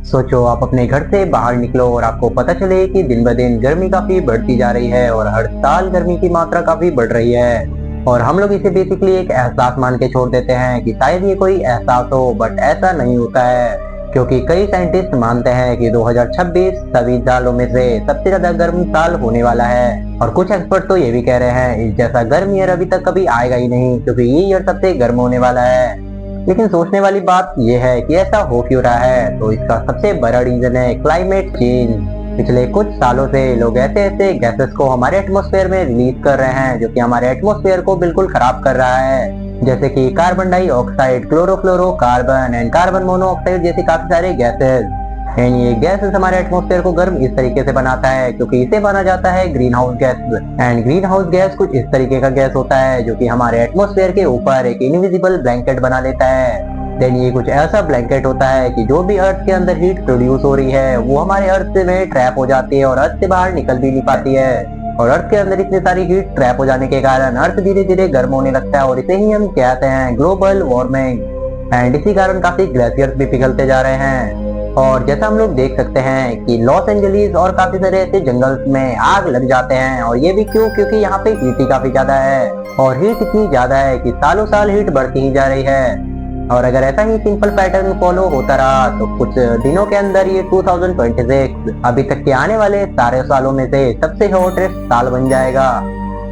सोचो आप अपने घर से बाहर निकलो और आपको पता चले कि दिन ब दिन गर्मी काफी बढ़ती जा रही है और हर साल गर्मी की मात्रा काफी बढ़ रही है। और हम लोग इसे बेसिकली एक एहसास मान के छोड़ देते हैं कि शायद ये कोई एहसास हो, बट ऐसा नहीं होता है। क्योंकि कई साइंटिस्ट मानते हैं कि 2026 सभी सालों में से सबसे ज्यादा गर्म साल होने वाला है। और कुछ एक्सपर्ट तो ये भी कह रहे हैं इस जैसा गर्म ईयर अभी तक कभी आएगा ही नहीं, क्योंकि ये ईयर सबसे गर्म होने वाला है। लेकिन सोचने वाली बात यह है कि ऐसा हो क्यों रहा है, तो इसका सबसे बड़ा रीजन है क्लाइमेट चेंज। पिछले कुछ सालों से लोग ऐसे ऐसे गैसेस को हमारे एटमॉस्फेयर में रिलीज कर रहे हैं जो कि हमारे एटमॉस्फेयर को बिल्कुल खराब कर रहा है, जैसे कि carbon dioxide, chlorofluorocarbon and carbon monoxide जैसे काफी सारे गैसेस। एंड ये गैसेस हमारे एटमॉस्फेयर को गर्म इस तरीके से बनाता है क्योंकि इसे माना जाता है green house gas. And green house gas कुछ इस तरीके का गैस होता है जो कि हमारे एटमॉस्फेयर के ऊपर एक इनविजिबल ब्लैंकेट बना लेता है। देन ये कुछ ऐसा ब्लैंकेट होता है कि जो भी अर्थ के अंदर हीट प्रोड्यूस हो रही है वो हमारे अर्थ में ट्रैप हो जाती है और अर्थ से बाहर निकल भी नहीं पाती है। और अर्थ के अंदर इतनी सारी हीट ट्रैप हो जाने के कारण अर्थ धीरे धीरे गर्म होने लगता है और इसे ही हम कहते हैं ग्लोबल वार्मिंग। एंड इसी कारण काफी ग्लेशियर्स भी पिघलते जा रहे हैं। और जैसा हम लोग देख सकते हैं कि लॉस एंजलिस और काफी सारे ऐसे जंगल्स में आग लग जाते हैं, और ये भी क्यों, क्योंकि यहाँ पे हीट ही काफी ज्यादा है और हीट इतनी ज्यादा है कि सालों साल हीट बढ़ती ही जा रही है। और अगर ऐसा ही सिंपल पैटर्न फॉलो होता रहा तो कुछ दिनों के अंदर ये 2026 अभी तक के आने वाले सारे सालों में से सबसे हॉटेस्ट साल बन जाएगा।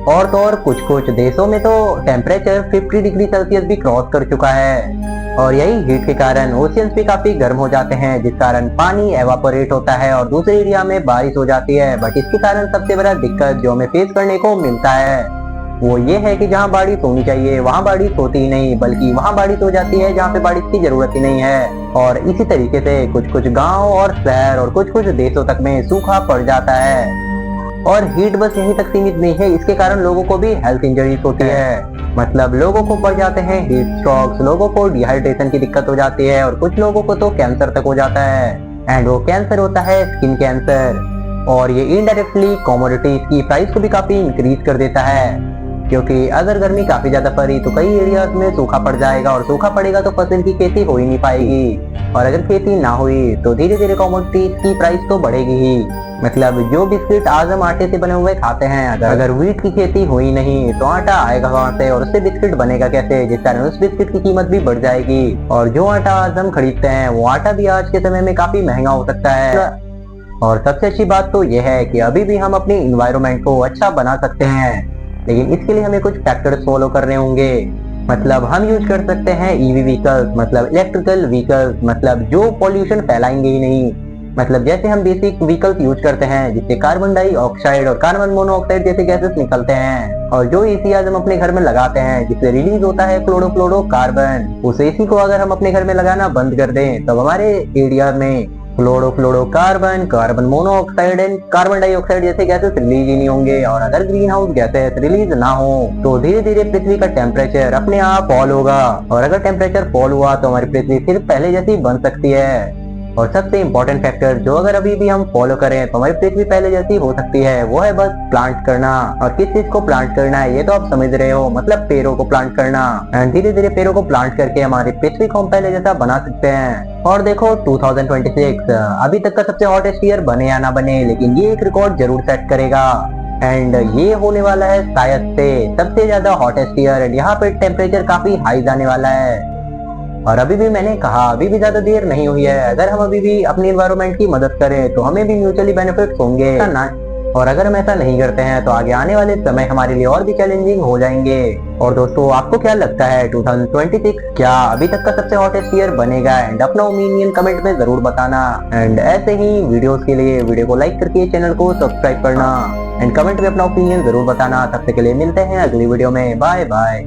और तो और कुछ देशों में तो टेम्परेचर 50 डिग्री सेल्सियस भी क्रॉस कर चुका है। और यही हीट के कारण ओशियंस भी काफी गर्म हो जाते हैं, जिस कारण पानी एवापोरेट होता है और दूसरे एरिया में बारिश हो जाती है। बट इसके कारण सबसे बड़ा दिक्कत जो हमें फेस करने को मिलता है वो ये है कि जहाँ बारिश होनी चाहिए वहाँ बारिश होती ही नहीं, बल्कि वहाँ बारिश हो जाती है जहाँ पे बारिश की जरूरत ही नहीं है। और इसी तरीके से कुछ गाँव और शहर और कुछ देशों तक में सूखा पड़ जाता है। और हीट बस यहीं तक सीमित नहीं है, इसके कारण लोगों को भी हेल्थ इंजरीज होती है। मतलब लोगों को पड़ जाते हैं हीट स्ट्रोक्स, लोगों को डिहाइड्रेशन की दिक्कत हो जाती है और कुछ लोगों को तो कैंसर तक हो जाता है। एंड वो कैंसर होता है स्किन कैंसर। और ये इनडायरेक्टली कमोडिटीज की प्राइस को भी काफी इंक्रीज कर देता है, क्योंकि अगर गर्मी काफी ज्यादा पड़ी तो कई एरियाज में सूखा पड़ जाएगा और सूखा पड़ेगा तो फसल की खेती हो ही नहीं पाएगी। और अगर खेती ना हुई तो धीरे धीरे कमोडिटीज की प्राइस तो बढ़ेगी ही। मतलब जो बिस्किट आज हम आटे से बने हुए खाते हैं, अगर व्हीट की खेती हुई नहीं तो आटा आएगा कहाँ से और उससे बिस्किट बनेगा कैसे, जिस कारण उस बिस्किट की कीमत भी बढ़ जाएगी। और जो आटा आज हम खरीदते हैं वो आटा भी आज के समय में काफी महंगा हो सकता है। और सबसे अच्छी बात तो यह है कि अभी भी हम अपनी इन्वायरमेंट को अच्छा बना सकते हैं, लेकिन इसके लिए हमें कुछ फैक्टर्स फॉलो करने होंगे। मतलब हम यूज कर सकते हैं ईवी व्हीकल्स, मतलब इलेक्ट्रिकल व्हीकल्स, मतलब जो पॉल्यूशन फैलाएंगे ही नहीं। मतलब जैसे हम बेसिक व्हीकल्स यूज करते हैं जिससे कार्बन डाइऑक्साइड और कार्बन मोनोऑक्साइड जैसे गैसेस निकलते हैं, और जो एसी आज हम अपने घर में लगाते हैं जिससे रिलीज होता है क्लोरोफ्लोरोकार्बन, उस एसी को अगर हम अपने घर में लगाना बंद कर दें तब हमारे एरिया में chlorofluorocarbon, carbon monoxide and carbon dioxide जैसे गैसेस रिलीज ही नहीं होंगे। और अगर ग्रीन हाउस गैसेस रिलीज ना हो तो धीरे धीरे पृथ्वी का टेम्परेचर अपने आप फॉल होगा। और अगर टेम्परेचर फॉल हुआ तो हमारी पृथ्वी फिर पहले जैसी बन सकती है। और सबसे इम्पोर्टेंट फैक्टर जो अगर अभी भी हम फॉलो करें तो हमारी पृथ्वी पहले जैसी हो सकती है, वो है बस प्लांट करना। और किस चीज को प्लांट करना है ये तो आप समझ रहे हो, मतलब पेड़ों को प्लांट करना। एंड धीरे धीरे पेड़ों को प्लांट करके हमारी पृथ्वी को हम पहले जैसा बना सकते हैं। और देखो 2026 अभी तक का सबसे हॉटेस्ट ईयर बने या ना बने, लेकिन ये एक रिकॉर्ड जरूर सेट करेगा। एंड ये होने वाला है शायद से सबसे ज्यादा हॉटेस्ट ईयर। एंड यहाँ पे टेम्परेचर काफी हाई जाने वाला है। और अभी भी मैंने कहा अभी भी ज्यादा देर नहीं हुई है। अगर हम अभी भी अपनी एनवायरनमेंट की मदद करें तो हमें भी म्यूचुअली बेनिफिट्स होंगे ना। और अगर हम ऐसा नहीं करते हैं तो आगे आने वाले समय हमारे लिए और भी चैलेंजिंग हो जाएंगे। और दोस्तों आपको क्या लगता है 2026 क्या अभी तक का सबसे हॉटेस्ट ईयर बनेगा? एंड अपना ओपिनियन कमेंट में जरूर बताना। एंड ऐसे ही वीडियोस के लिए वीडियो को लाइक करके चैनल को सब्सक्राइब करना एंड कमेंट में अपना ओपिनियन जरूर बताना। तब तक के लिए मिलते हैं अगली वीडियो में। Bye bye.